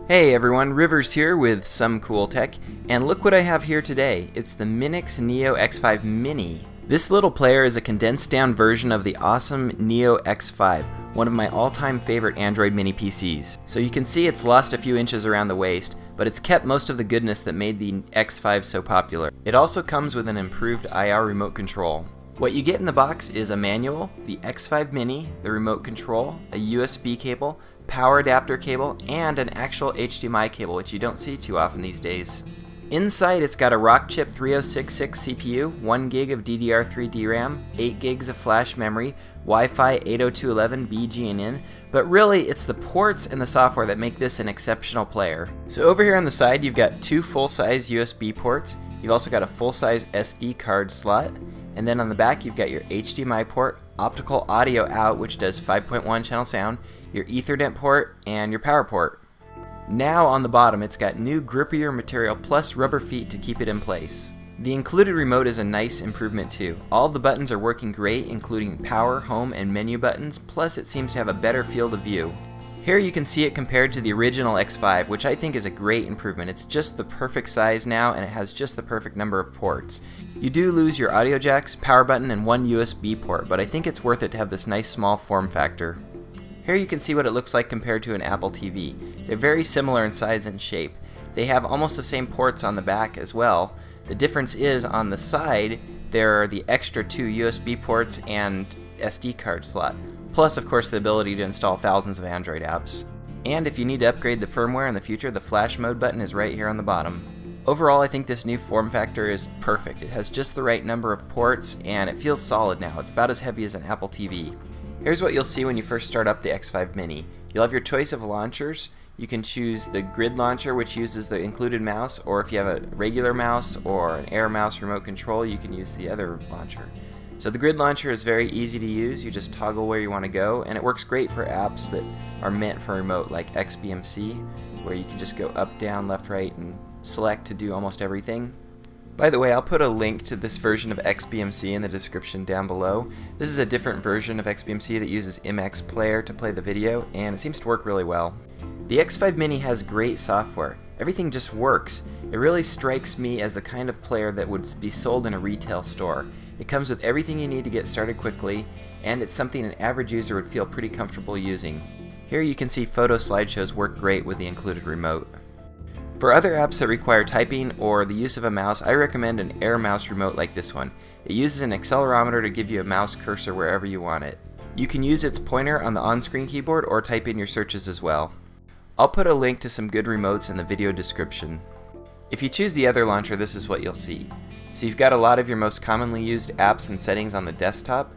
Hey everyone, Rivers here with some cool tech, and look what I have here today. It's the Minix Neo X5 Mini. This little player is a condensed down version of the awesome Neo X5, one of my all-time favorite Android mini PCs. So you can see it's lost a few inches around the waist, but it's kept most of the goodness that made the X5 so popular. It also comes with an improved IR remote control. What you get in the box is a manual, the X5 Mini, the remote control, a USB cable, power adapter cable, and an actual HDMI cable, which you don't see too often these days. Inside, it's got a Rockchip 3066 CPU, 1 gig of DDR3 DRAM, 8 gigs of flash memory, Wi-Fi 802.11 BGNN, but really it's the ports and the software that make this an exceptional player. So over here on the side, you've got two full-size USB ports, you've also got a full-size SD card slot, and then on the back you've got your HDMI port, optical audio out, which does 5.1 channel sound, your Ethernet port, and your power port. Now on the bottom it's got new grippier material plus rubber feet to keep it in place. The included remote is a nice improvement too. All of the buttons are working great, including power, home, and menu buttons, plus it seems to have a better field of view. Here you can see it compared to the original X5, which I think is a great improvement. It's just the perfect size now, and it has just the perfect number of ports. You do lose your audio jacks, power button, and one USB port, but I think it's worth it to have this nice small form factor. Here you can see what it looks like compared to an Apple TV. They're very similar in size and shape. They have almost the same ports on the back as well. The difference is on the side, there are the extra two USB ports and SD card slot. Plus, of course, the ability to install thousands of Android apps. And if you need to upgrade the firmware in the future, the flash mode button is right here on the bottom. Overall, I think this new form factor is perfect. It has just the right number of ports, and it feels solid now. It's about as heavy as an Apple TV. Here's what you'll see when you first start up the X5 Mini. You'll have your choice of launchers. You can choose the grid launcher, which uses the included mouse, or if you have a regular mouse or an Air mouse remote control, you can use the other launcher. So the grid launcher is very easy to use. You just toggle where you want to go, and it works great for apps that are meant for remote, like XBMC, where you can just go up, down, left, right, and select to do almost everything. By the way, I'll put a link to this version of XBMC in the description down below. This is a different version of XBMC that uses MX Player to play the video, and it seems to work really well. The X5 Mini has great software. Everything just works. It really strikes me as the kind of player that would be sold in a retail store. It comes with everything you need to get started quickly, and it's something an average user would feel pretty comfortable using. Here you can see photo slideshows work great with the included remote. For other apps that require typing or the use of a mouse, I recommend an Air mouse remote like this one. It uses an accelerometer to give you a mouse cursor wherever you want it. You can use its pointer on the on-screen keyboard or type in your searches as well. I'll put a link to some good remotes in the video description. If you choose the other launcher, this is what you'll see. So you've got a lot of your most commonly used apps and settings on the desktop,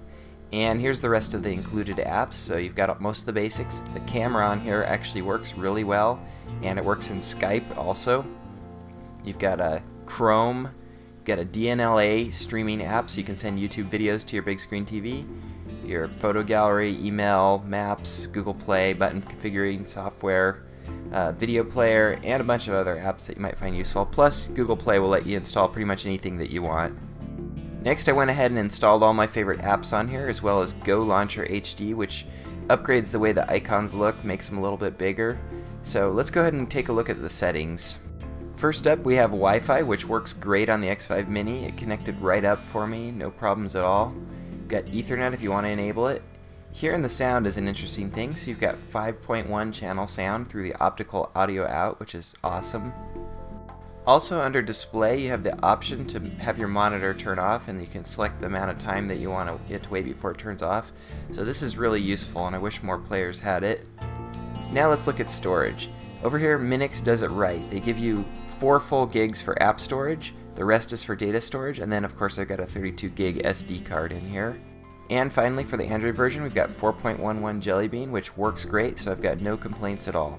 and here's the rest of the included apps. So you've got most of the basics. The camera on here actually works really well, and it works in Skype also. You've got a Chrome, you've got a DNLA streaming app so you can send YouTube videos to your big screen TV, your photo gallery, email, maps, Google Play, button configuring software, video player, and a bunch of other apps that you might find useful. Plus, Google Play will let you install pretty much anything that you want. Next, I went ahead and installed all my favorite apps on here, as well as Go Launcher HD, which upgrades the way the icons look, makes them a little bit bigger. So let's go ahead and take a look at the settings. First up, we have Wi-Fi, which works great on the X5 Mini. It connected right up for me, no problems at all. You've got Ethernet if you want to enable it. Here in the sound is an interesting thing. So you've got 5.1 channel sound through the optical audio out, which is awesome. Also under display, you have the option to have your monitor turn off, and you can select the amount of time that you want it to wait before it turns off. So this is really useful, and I wish more players had it. Now let's look at storage. Over here, Minix does it right. They give you 4 full gigs for app storage, the rest is for data storage, and then of course I've got a 32 gig SD card in here. And finally, for the Android version, we've got 4.11 Jelly Bean, which works great, so I've got no complaints at all.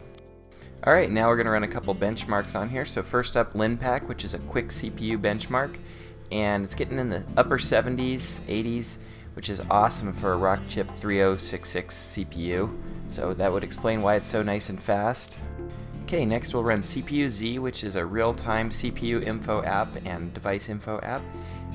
Alright, now we're going to run a couple benchmarks on here. So first up, LinPack, which is a quick CPU benchmark, and it's getting in the upper 70s, 80s, which is awesome for a Rockchip 3066 CPU. So that would explain why it's so nice and fast. Okay, next we'll run CPU-Z, which is a real-time CPU info app and device info app.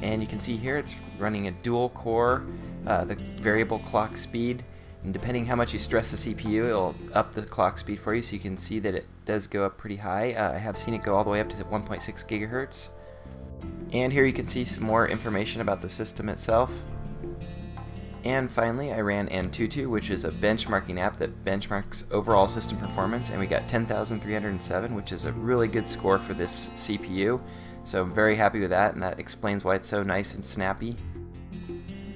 And you can see here it's running a dual core, the variable clock speed, And depending how much you stress the CPU, it'll up the clock speed for you, so you can see that it does go up pretty high. I have seen it go all the way up to 1.6 gigahertz. And here you can see some more information about the system itself. And finally, I ran Antutu, which is a benchmarking app that benchmarks overall system performance, and we got 10,307, which is a really good score for this CPU. So I'm very happy with that, and that explains why it's so nice and snappy.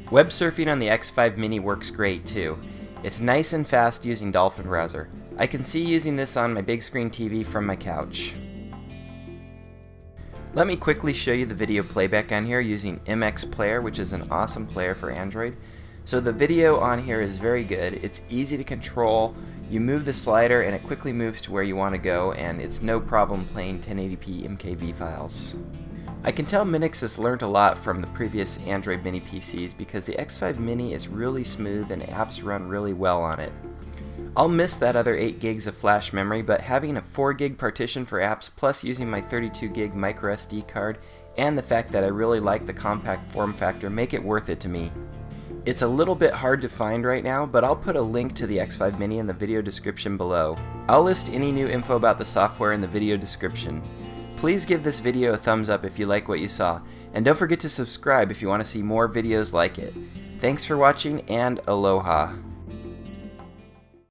Web surfing on the X5 Mini works great too. It's nice and fast using Dolphin Browser. I can see using this on my big screen TV from my couch. Let me quickly show you the video playback on here using MX Player, which is an awesome player for Android. So the video on here is very good. It's easy to control. You move the slider and it quickly moves to where you want to go, and it's no problem playing 1080p MKV files. I can tell Minix has learned a lot from the previous Android Mini PCs because the X5 Mini is really smooth and apps run really well on it. I'll miss that other 8 gigs of flash memory, but having a 4 gig partition for apps plus using my 32 gig micro SD card and the fact that I really like the compact form factor make it worth it to me. It's a little bit hard to find right now, but I'll put a link to the X5 Mini in the video description below. I'll list any new info about the software in the video description. Please give this video a thumbs up if you like what you saw, and don't forget to subscribe if you want to see more videos like it. Thanks for watching, and aloha!